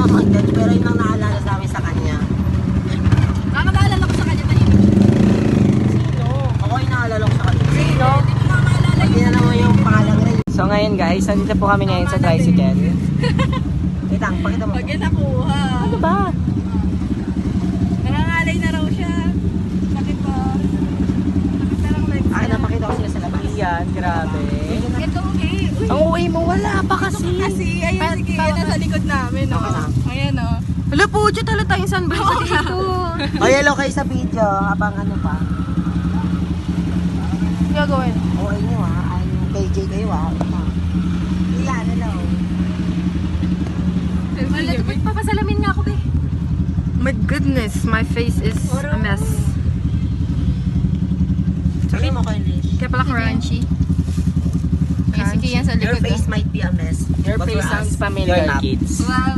content, pero yun ang naalala sa amin sa kanya. Naalala ko sa kanya tayo. Sino? Ako yung naalala ko sa kanya. Sino? Hindi ko maalala Hindi na naman yung pangalang rin. So ngayon guys, nandito po kami ngayon sa tricycle. Kita, pakita mo. Pag yan nakuha. Ano ba? Nangangalay na raw siya. Sakit pa. Sakit na lang legs. Ay, napakita ko sila sa labas. Yan, grabe. Ito, okay. Uy, Ang uwi mo, wala pa kasi. kasi, ayun, sige, yan nasa likod namin, Okay na. oh. Ayan, oh. Wala po, dyan talaga tayong sunburst dito. O, hello kayo sa video, habang ano pa. Gagawin. Okay nyo ha, ay KJ kayo ha. Iyan, hello. Wala, papasalamin nga ako, be. My goodness, my face is a mess. Sabi mo kay Lish. Kaya pala crunchy. Sige yan sa Your likod. face might be a mess. Your but face for sounds us, familiar, you're not. kids. Wow.